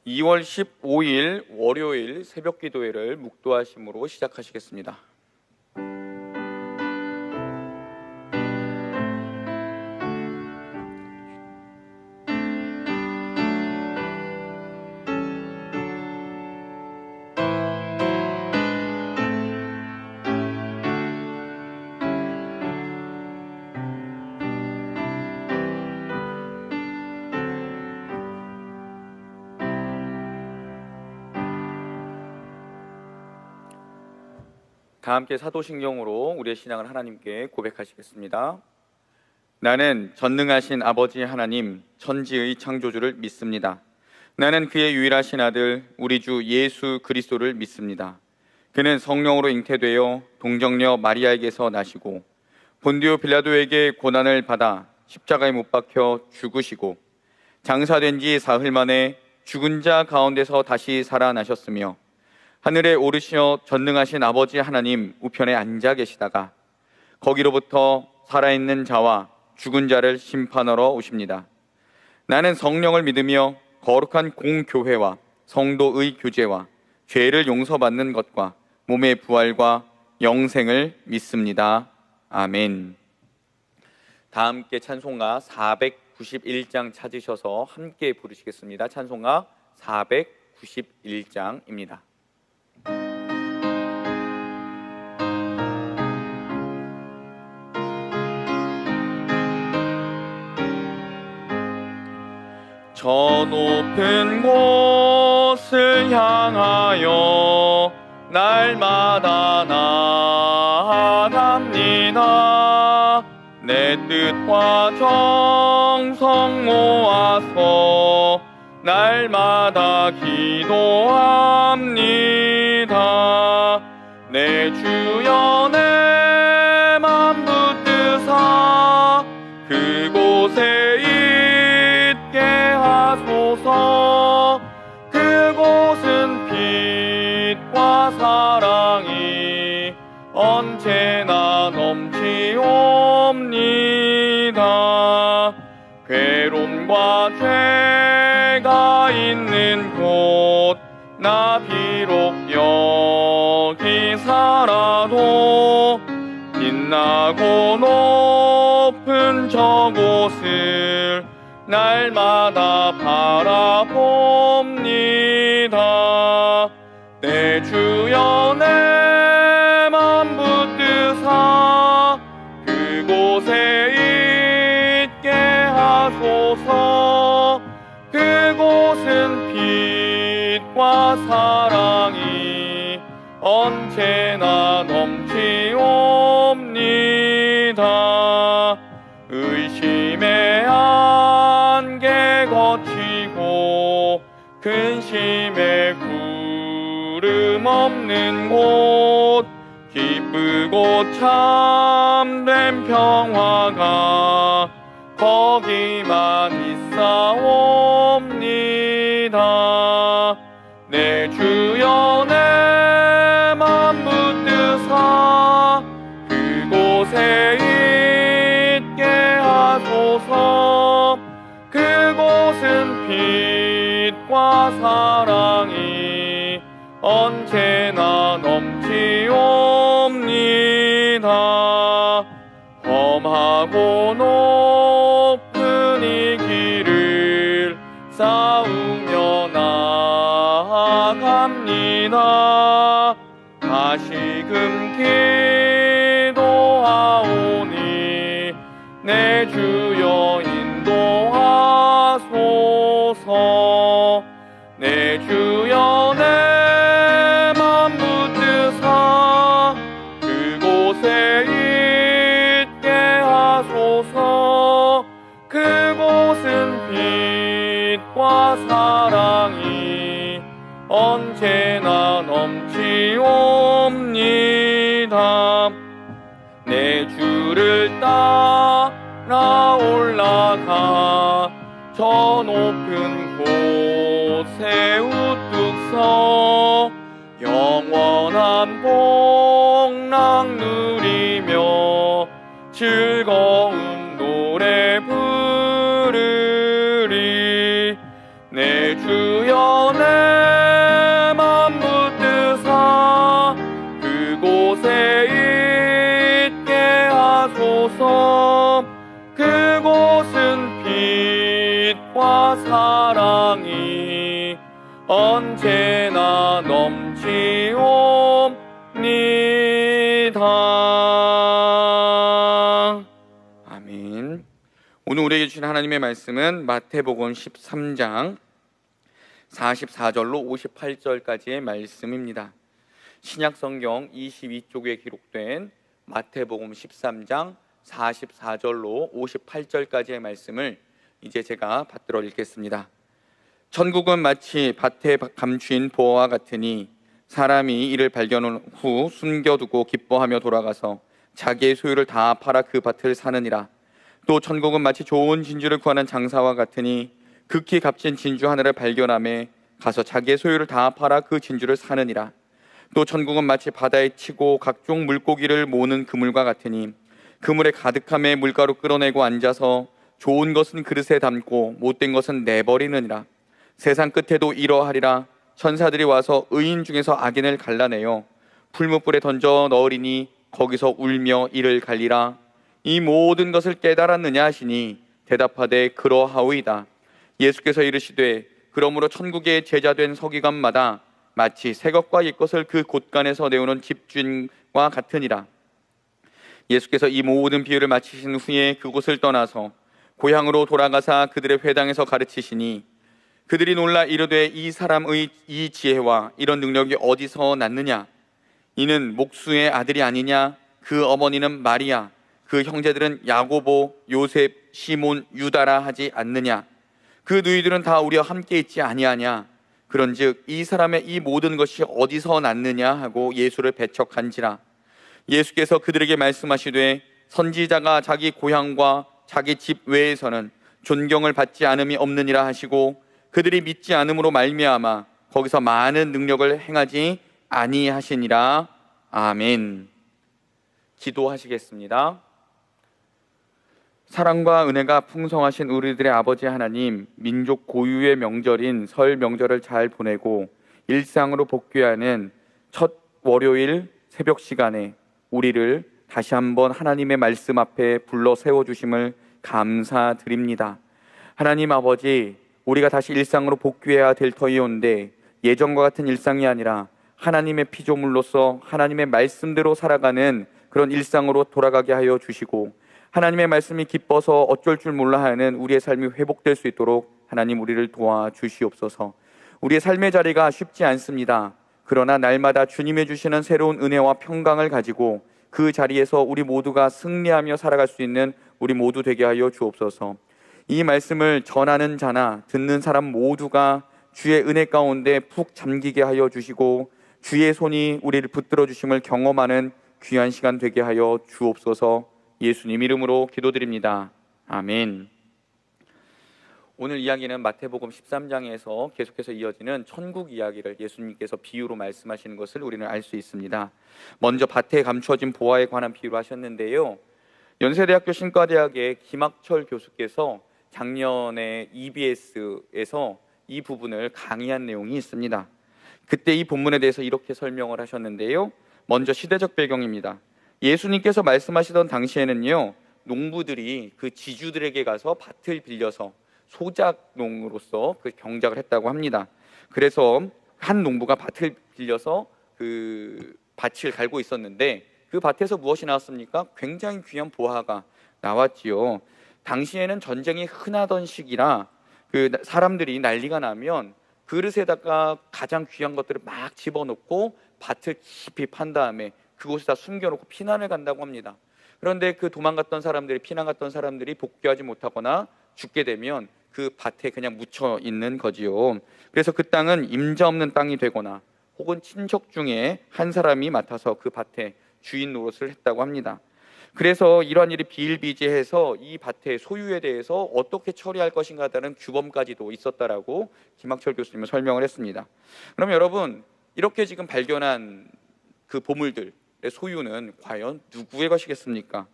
2월 15일 월요일 새벽 기도회를 묵도하심으로 시작하시겠습니다. 다 함께 사도신경으로 우리의 신앙을 하나님께 고백하시겠습니다. 나는 전능하신 아버지 하나님, 천지의 창조주를 믿습니다. 나는 그의 유일하신 아들, 우리 주 예수 그리스도를 믿습니다. 그는 성령으로 잉태되어 동정녀 마리아에게서 나시고 본디오 빌라도에게 고난을 받아 십자가에 못 박혀 죽으시고 장사된 지 사흘 만에 죽은 자 가운데서 다시 살아나셨으며 하늘에 오르시어 전능하신 아버지 하나님 우편에 앉아 계시다가 거기로부터 살아있는 자와 죽은 자를 심판하러 오십니다. 나는 성령을 믿으며 거룩한 공교회와 성도의 교제와 죄를 용서받는 것과 몸의 부활과 영생을 믿습니다. 아멘. 다 함께 찬송가 491장 찾으셔서 함께 부르시겠습니다. 찬송가 491장입니다. 저 높은 곳을 향하여 날마다 나아갑니다. 내 뜻과 정성 모아서 날마다 기도합니다. 내 주여 내 맘 붙드사 그곳에 있게 하소서. 그곳은 빛과 사랑이 언제나 넘치옵니다. 괴로움과 죄가 있는 곳 나 비록 여기 살아도 빛나고 높은 저곳을 날마다 바라봅니다. 내 주여 내 맘 붙드사 그곳에 있게 하소서. 그곳은 빛과 사랑이 언제나 넘치옵니다. 의심의 안개 거치고 근심의 구름 없는 곳 기쁘고 참된 평화가 거기만 있사옵니다. 내 주여 내 맘 붙드사 그곳에 있게 하소서. 그곳은 빛과 사랑이 언제나 넘치옵니다. 험하고 높은 이 길을 싸우며 나아갑니다. 다시금 기도하오니 내 주여 인도하소서. 내 주여 내 맘 붙드사 그곳에 있게 하소서. 그곳은 빛과 사랑이 언제나 넘치옵니다. 내 주를 따라 올라가 저 높은 곳에 우뚝 서 영원한 복락 누리며 즐거운 노래 부르리. 내 주여 언제나 넘치옵니다. 아멘. 오늘 우리에게 주신 하나님의 말씀은 마태복음 13장 44절로 58절까지의 말씀입니다. 신약성경 22쪽에 기록된 마태복음 13장 44절로 58절까지의 말씀을 이제 제가 받들어 읽겠습니다. 천국은 마치 밭에 감추인 보화와 같으니 사람이 이를 발견한 후 숨겨두고 기뻐하며 돌아가서 자기의 소유를 다 팔아 그 밭을 사느니라. 또 천국은 마치 좋은 진주를 구하는 장사와 같으니 극히 값진 진주 하나를 발견하며 가서 자기의 소유를 다 팔아 그 진주를 사느니라. 또 천국은 마치 바다에 치고 각종 물고기를 모으는 그물과 같으니 그물에 가득함에 물가로 끌어내고 앉아서 좋은 것은 그릇에 담고 못된 것은 내버리느니라. 세상 끝에도 이러하리라. 천사들이 와서 의인 중에서 악인을 갈라내어 풀무불에 던져 넣으리니 거기서 울며 이를 갈리라. 이 모든 것을 깨달았느냐 하시니 대답하되 그러하오이다. 예수께서 이르시되 그러므로 천국의 제자된 서기관마다 마치 새 것과 옛 것을 그 곳간에서 내오는 집주인과 같으니라. 예수께서 이 모든 비유를 마치신 후에 그곳을 떠나서 고향으로 돌아가사 그들의 회당에서 가르치시니 그들이 놀라 이르되 이 사람의 이 지혜와 이런 능력이 어디서 났느냐? 이는 목수의 아들이 아니냐? 그 어머니는 마리아, 그 형제들은 야고보, 요셉, 시몬, 유다라 하지 않느냐? 그 누이들은 다 우리와 함께 있지 아니하냐? 그런즉 이 사람의 이 모든 것이 어디서 났느냐 하고 예수를 배척한지라. 예수께서 그들에게 말씀하시되 선지자가 자기 고향과 자기 집 외에서는 존경을 받지 않음이 없느니라 하시고 그들이 믿지 않음으로 말미암아 거기서 많은 능력을 행하지 아니하시니라. 아멘. 기도하시겠습니다. 사랑과 은혜가 풍성하신 우리들의 아버지 하나님, 민족 고유의 명절인 설 명절을 잘 보내고 일상으로 복귀하는 첫 월요일 새벽 시간에 우리를 다시 한번 하나님의 말씀 앞에 불러 세워주심을 감사드립니다. 하나님 아버지, 우리가 다시 일상으로 복귀해야 될 터이온데 예전과 같은 일상이 아니라 하나님의 피조물로서 하나님의 말씀대로 살아가는 그런 일상으로 돌아가게 하여 주시고 하나님의 말씀이 기뻐서 어쩔 줄 몰라 하는 우리의 삶이 회복될 수 있도록 하나님 우리를 도와주시옵소서. 우리의 삶의 자리가 쉽지 않습니다. 그러나 날마다 주님이 주시는 새로운 은혜와 평강을 가지고 그 자리에서 우리 모두가 승리하며 살아갈 수 있는 우리 모두 되게 하여 주옵소서. 이 말씀을 전하는 자나 듣는 사람 모두가 주의 은혜 가운데 푹 잠기게 하여 주시고 주의 손이 우리를 붙들어 주심을 경험하는 귀한 시간 되게 하여 주옵소서. 예수님 이름으로 기도드립니다. 아멘. 오늘 이야기는 마태복음 13장에서 계속해서 이어지는 천국 이야기를 예수님께서 비유로 말씀하시는 것을 우리는 알 수 있습니다. 먼저 밭에 감추어진 보화에 관한 비유를 하셨는데요, 연세대학교 신과대학의 김학철 교수께서 작년에 EBS에서 이 부분을 강의한 내용이 있습니다. 그때 이 본문에 대해서 이렇게 설명을 하셨는데요, 먼저 시대적 배경입니다. 예수님께서 말씀하시던 당시에는요, 농부들이 그 지주들에게 가서 밭을 빌려서 소작농으로서 그 경작을 했다고 합니다. 그래서 한 농부가 밭을 빌려서 그 밭을 갈고 있었는데 그 밭에서 무엇이 나왔습니까? 굉장히 귀한 보화가 나왔지요. 당시에는 전쟁이 흔하던 시기라 그 사람들이 난리가 나면 그릇에다가 가장 귀한 것들을 막 집어넣고 밭을 깊이 판 다음에 그곳에다 숨겨놓고 피난을 간다고 합니다. 그런데 그 도망갔던 사람들이, 피난 갔던 사람들이 복귀하지 못하거나 죽게 되면 그 밭에 그냥 묻혀 있는 거지요. 그래서 그 땅은 임자 없는 땅이 되거나 혹은 친척 중에 한 사람이 맡아서 그 밭에 주인 노릇을 했다고 합니다. 그래서 이러한 일이 비일비재해서 이 밭의 소유에 대해서 어떻게 처리할 것인가라는 규범까지도 있었다라고 김학철 교수님은 설명을 했습니다. 그럼 여러분, 이렇게 지금 발견한 그 보물들의 소유는 과연 누구의 것이겠습니까?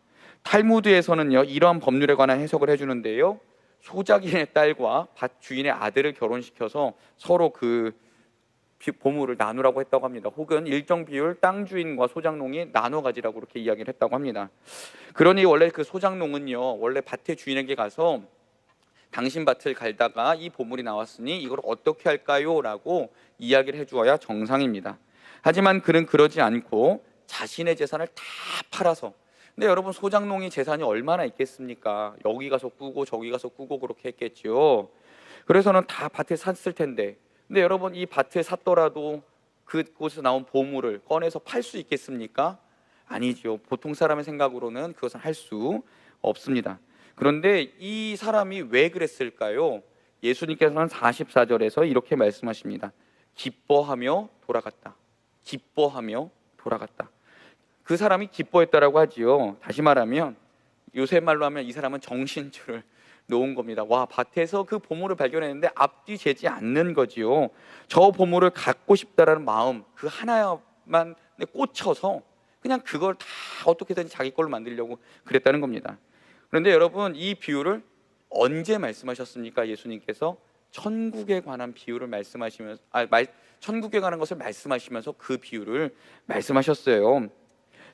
탈무드에서는요, 이러한 법률에 관한 해석을 해주는데요, 소작인의 딸과 밭 주인의 아들을 결혼시켜서 서로 그 보물을 나누라고 했다고 합니다. 혹은 일정 비율 땅 주인과 소작농이 나눠 가지라고 그렇게 이야기를 했다고 합니다. 그러니 원래 그 소작농은요, 원래 밭의 주인에게 가서 당신 밭을 갈다가 이 보물이 나왔으니 이걸 어떻게 할까요? 라고 이야기를 해주어야 정상입니다. 하지만 그는 그러지 않고 자신의 재산을 다 팔아서, 근데 여러분 소장농이 재산이 얼마나 있겠습니까? 여기 가서 꾸고 저기 가서 꾸고 그렇게 했겠죠. 그래서는 다 밭을 샀을 텐데, 근데 여러분 이 밭을 샀더라도 그곳에서 나온 보물을 꺼내서 팔 수 있겠습니까? 아니죠. 보통 사람의 생각으로는 그것을 할 수 없습니다. 그런데 이 사람이 왜 그랬을까요? 예수님께서는 44절에서 이렇게 말씀하십니다. 기뻐하며 돌아갔다. 기뻐하며 돌아갔다. 그 사람이 기뻐했다라고 하지요. 다시 말하면 요새 말로 하면 이 사람은 정신줄을 놓은 겁니다. 와, 밭에서 그 보물을 발견했는데 앞뒤 재지 않는 거지요. 저 보물을 갖고 싶다라는 마음 그 하나만 꽂혀서 그냥 그걸 다 어떻게든 자기 걸로 만들려고 그랬다는 겁니다. 그런데 여러분 이 비유를 언제 말씀하셨습니까? 예수님께서 천국에 관한 비유를 말씀하시면서 천국에 관한 것을 말씀하시면서 그 비유를 말씀하셨어요.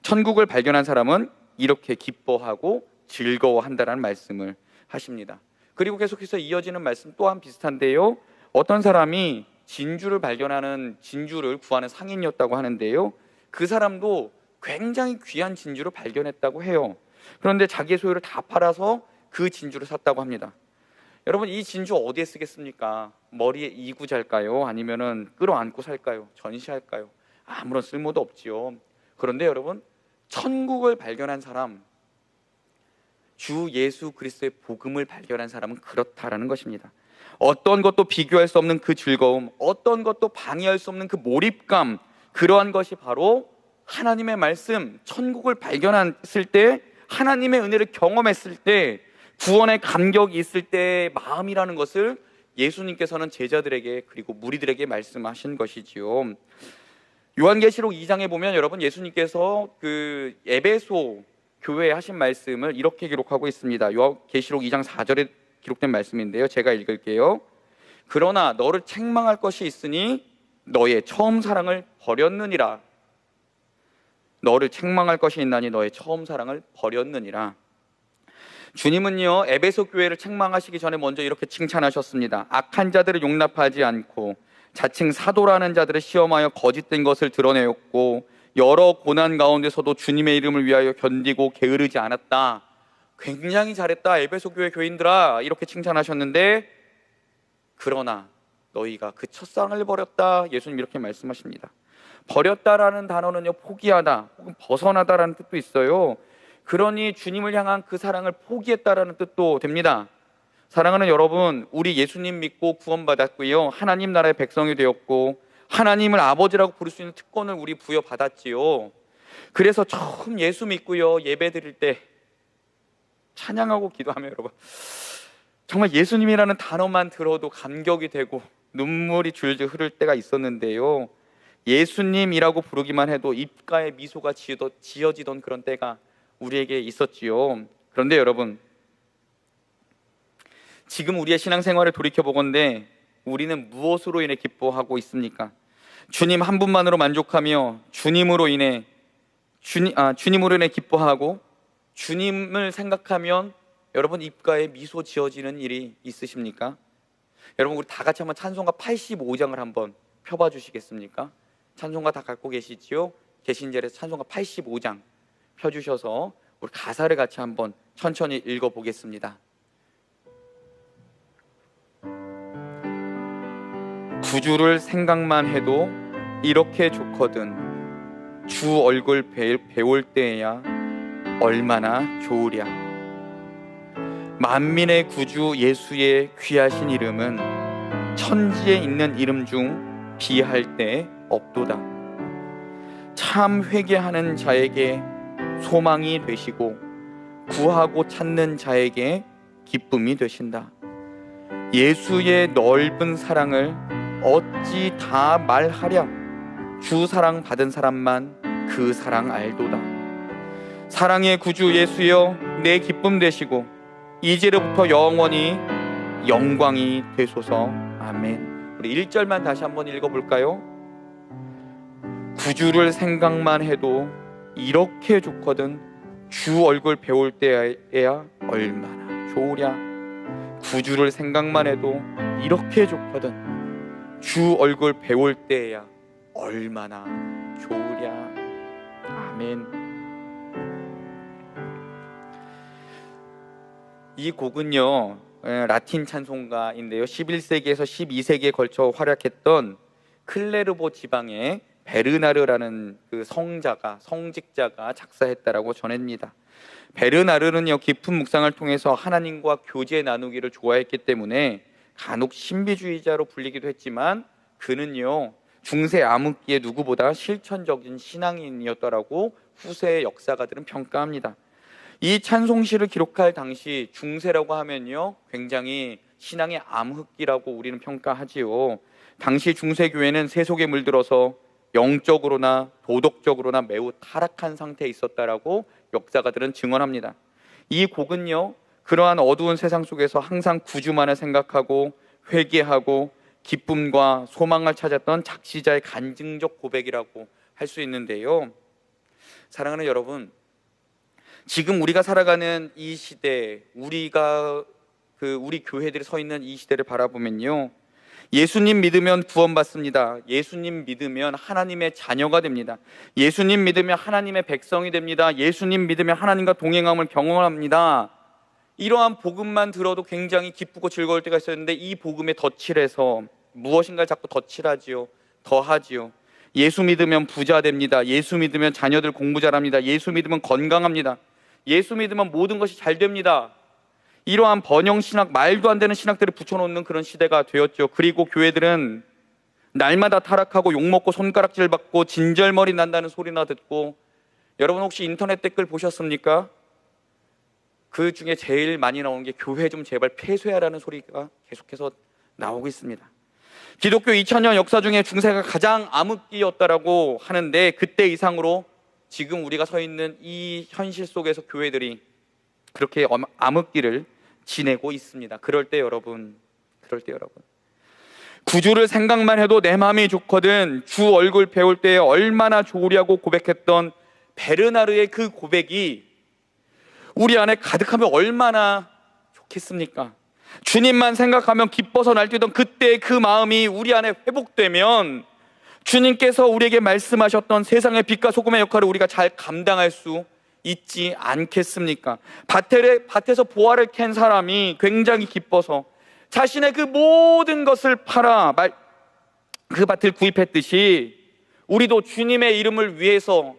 천국을 발견한 사람은 이렇게 기뻐하고 즐거워한다라는 말씀을 하십니다. 그리고 계속해서 이어지는 말씀 또한 비슷한데요. 어떤 사람이 진주를 발견하는 진주를 구하는 상인이었다고 하는데요. 그 사람도 굉장히 귀한 진주를 발견했다고 해요. 그런데 자기의 소유를 다 팔아서 그 진주를 샀다고 합니다. 여러분 이 진주 어디에 쓰겠습니까? 머리에 이고 잘까요? 아니면은 끌어안고 살까요? 전시할까요? 아무런 쓸모도 없지요. 그런데 여러분 천국을 발견한 사람, 주 예수 그리스도의 복음을 발견한 사람은 그렇다라는 것입니다. 어떤 것도 비교할 수 없는 그 즐거움, 어떤 것도 방해할 수 없는 그 몰입감, 그러한 것이 바로 하나님의 말씀, 천국을 발견했을 때, 하나님의 은혜를 경험했을 때, 구원의 감격이 있을 때의 마음이라는 것을 예수님께서는 제자들에게 그리고 무리들에게 말씀하신 것이지요. 요한계시록 2장에 보면 여러분 예수님께서 그 에베소 교회에 하신 말씀을 이렇게 기록하고 있습니다. 요한계시록 2장 4절에 기록된 말씀인데요. 제가 읽을게요. 그러나 너를 책망할 것이 있으니 너의 처음 사랑을 버렸느니라. 너를 책망할 것이 있나니 너의 처음 사랑을 버렸느니라. 주님은요 에베소 교회를 책망하시기 전에 먼저 이렇게 칭찬하셨습니다. 악한 자들을 용납하지 않고 자칭 사도라는 자들을 시험하여 거짓된 것을 드러내었고 여러 고난 가운데서도 주님의 이름을 위하여 견디고 게으르지 않았다. 굉장히 잘했다 에베소 교회 교인들아, 이렇게 칭찬하셨는데 그러나 너희가 그 첫사랑을 버렸다. 예수님 이렇게 말씀하십니다. 버렸다라는 단어는요 포기하다 혹은 벗어나다라는 뜻도 있어요. 그러니 주님을 향한 그 사랑을 포기했다라는 뜻도 됩니다. 사랑하는 여러분, 우리 예수님 믿고 구원받았고요, 하나님 나라의 백성이 되었고 하나님을 아버지라고 부를 수 있는 특권을 우리 부여받았지요. 그래서 처음 예수 믿고요 예배 드릴 때 찬양하고 기도하면 여러분 정말 예수님이라는 단어만 들어도 감격이 되고 눈물이 줄줄 흐를 때가 있었는데요, 예수님이라고 부르기만 해도 입가에 미소가 지어지던 그런 때가 우리에게 있었지요. 그런데 여러분 지금 우리의 신앙생활을 돌이켜보건대 우리는 무엇으로 인해 기뻐하고 있습니까? 주님 한 분만으로 만족하며 주님으로 인해 기뻐하고 주님을 생각하면 여러분 입가에 미소 지어지는 일이 있으십니까? 여러분 우리 다 같이 한번 찬송가 85장을 한번 펴봐 주시겠습니까? 찬송가 다 갖고 계시지요? 계신 자리에서 찬송가 85장 펴주셔서 우리 가사를 같이 한번 천천히 읽어보겠습니다. 구주를 생각만 해도 이렇게 좋거든 주 얼굴 배울 때야 얼마나 좋으랴. 만민의 구주 예수의 귀하신 이름은 천지에 있는 이름 중 비할 데 없도다. 참 회개하는 자에게 소망이 되시고 구하고 찾는 자에게 기쁨이 되신다. 예수의 넓은 사랑을 어찌 다 말하랴. 주 사랑 받은 사람만 그 사랑 알도다. 사랑의 구주 예수여 내 기쁨 되시고 이제로부터 영원히 영광이 되소서. 아멘. 우리 1절만 다시 한번 읽어볼까요? 구주를 생각만 해도 이렇게 좋거든 주 얼굴 배울 때야 얼마나 좋으랴. 구주를 생각만 해도 이렇게 좋거든. 주 얼굴 배울 때야 얼마나 좋으랴. 아멘. 이 곡은요, 라틴 찬송가인데요, 11세기에서 12세기에 걸쳐 활약했던 클레르보 지방의 베르나르라는 그 성직자가 작사했다라고 전합니다. 베르나르는요, 깊은 묵상을 통해서 하나님과 교제 나누기를 좋아했기 때문에 간혹 신비주의자로 불리기도 했지만, 그는요 중세 암흑기에 누구보다 실천적인 신앙인이었더라고 후세의 역사가들은 평가합니다. 이 찬송시를 기록할 당시 중세라고 하면요 굉장히 신앙의 암흑기라고 우리는 평가하지요. 당시 중세교회는 세속에 물들어서 영적으로나 도덕적으로나 매우 타락한 상태에 있었다라고 역사가들은 증언합니다. 이 곡은요 그러한 어두운 세상 속에서 항상 구주만을 생각하고 회개하고 기쁨과 소망을 찾았던 작시자의 간증적 고백이라고 할 수 있는데요, 사랑하는 여러분, 지금 우리가 살아가는 이 시대, 우리 교회들이 서 있는 이 시대를 바라보면요, 예수님 믿으면 구원받습니다. 예수님 믿으면 하나님의 자녀가 됩니다. 예수님 믿으면 하나님의 백성이 됩니다. 예수님 믿으면 하나님과 동행함을 경험합니다. 이러한 복음만 들어도 굉장히 기쁘고 즐거울 때가 있었는데, 이 복음에 덧칠해서 무엇인가를 자꾸 덧칠하지요, 더하지요. 예수 믿으면 부자 됩니다. 예수 믿으면 자녀들 공부 잘합니다. 예수 믿으면 건강합니다. 예수 믿으면 모든 것이 잘 됩니다. 이러한 번영신학, 말도 안 되는 신학들을 붙여놓는 그런 시대가 되었죠. 그리고 교회들은 날마다 타락하고 욕먹고 손가락질 받고 진절머리 난다는 소리나 듣고, 여러분 혹시 인터넷 댓글 보셨습니까? 그 중에 제일 많이 나오는 게 교회 좀 제발 폐쇄하라는 소리가 계속해서 나오고 있습니다. 기독교 2000년 역사 중에 중세가 가장 암흑기였다라고 하는데, 그때 이상으로 지금 우리가 서 있는 이 현실 속에서 교회들이 그렇게 암흑기를 지내고 있습니다. 그럴 때 여러분, 구주를 생각만 해도 내 마음이 좋거든, 주 얼굴 배울 때 얼마나 좋으랴고 고백했던 베르나르의 그 고백이 우리 안에 가득하면 얼마나 좋겠습니까? 주님만 생각하면 기뻐서 날뛰던 그때의 그 마음이 우리 안에 회복되면 주님께서 우리에게 말씀하셨던 세상의 빛과 소금의 역할을 우리가 잘 감당할 수 있지 않겠습니까? 밭에서 보화를 캔 사람이 굉장히 기뻐서 자신의 그 모든 것을 팔아 그 밭을 구입했듯이, 우리도 주님의 이름을 위해서,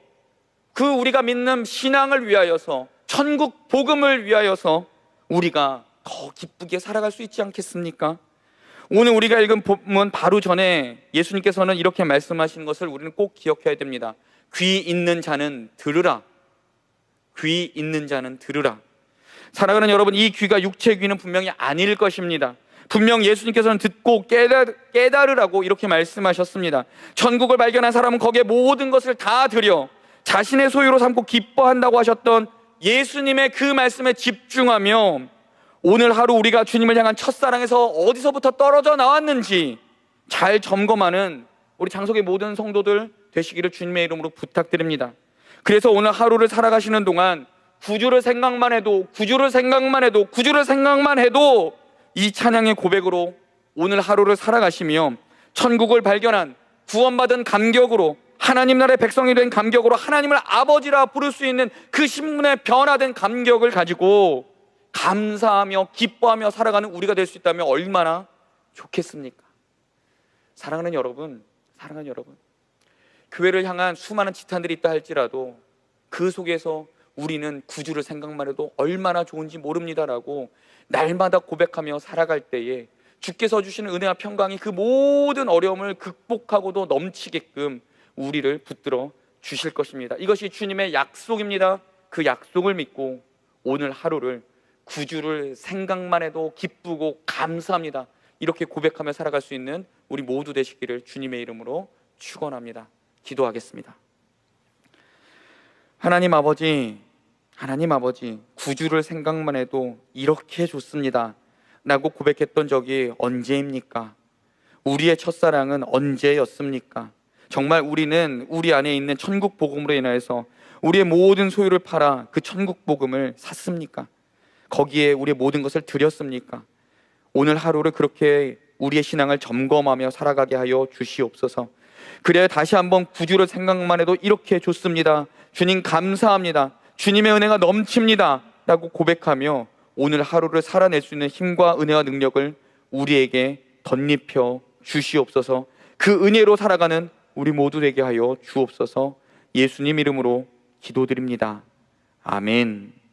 그 우리가 믿는 신앙을 위하여서, 천국 복음을 위하여서 우리가 더 기쁘게 살아갈 수 있지 않겠습니까? 오늘 우리가 읽은 본문 바로 전에 예수님께서는 이렇게 말씀하시는 것을 우리는 꼭 기억해야 됩니다. 귀 있는 자는 들으라. 귀 있는 자는 들으라. 사랑하는 여러분, 이 귀가 육체의 귀는 분명히 아닐 것입니다. 분명 예수님께서는 듣고 깨달으라고 이렇게 말씀하셨습니다. 천국을 발견한 사람은 거기에 모든 것을 다 들여 자신의 소유로 삼고 기뻐한다고 하셨던 예수님의 그 말씀에 집중하며 오늘 하루 우리가 주님을 향한 첫사랑에서 어디서부터 떨어져 나왔는지 잘 점검하는 우리 장석의 모든 성도들 되시기를 주님의 이름으로 부탁드립니다. 그래서 오늘 하루를 살아가시는 동안 구주를 생각만 해도 이 찬양의 고백으로 오늘 하루를 살아가시며 천국을 발견한, 구원받은 감격으로, 하나님 나라의 백성이 된 감격으로 하나님을 아버지라 부를 수 있는 그 신분의 변화된 감격을 가지고 감사하며 기뻐하며 살아가는 우리가 될 수 있다면 얼마나 좋겠습니까? 사랑하는 여러분, 교회를 향한 수많은 지탄들이 있다 할지라도 그 속에서 우리는 구주를 생각만 해도 얼마나 좋은지 모릅니다라고 날마다 고백하며 살아갈 때에 주께서 주시는 은혜와 평강이 그 모든 어려움을 극복하고도 넘치게끔 우리를 붙들어 주실 것입니다. 이것이 주님의 약속입니다. 그 약속을 믿고 오늘 하루를 구주를 생각만 해도 기쁘고 감사합니다, 이렇게 고백하며 살아갈 수 있는 우리 모두 되시기를 주님의 이름으로 축원합니다. 기도하겠습니다. 하나님 아버지, 구주를 생각만 해도 이렇게 좋습니다 라고 고백했던 적이 언제입니까? 우리의 첫사랑은 언제였습니까? 정말 우리는 우리 안에 있는 천국 복음으로 인하여서 우리의 모든 소유를 팔아 그 천국 복음을 샀습니까? 거기에 우리의 모든 것을 드렸습니까? 오늘 하루를 그렇게 우리의 신앙을 점검하며 살아가게 하여 주시옵소서. 그래야 다시 한번 구주를 생각만 해도 이렇게 좋습니다, 주님 감사합니다, 주님의 은혜가 넘칩니다 라고 고백하며 오늘 하루를 살아낼 수 있는 힘과 은혜와 능력을 우리에게 덧입혀 주시옵소서. 그 은혜로 살아가는 우리 모두 되게 하여 주옵소서. 예수님 이름으로 기도드립니다. 아멘.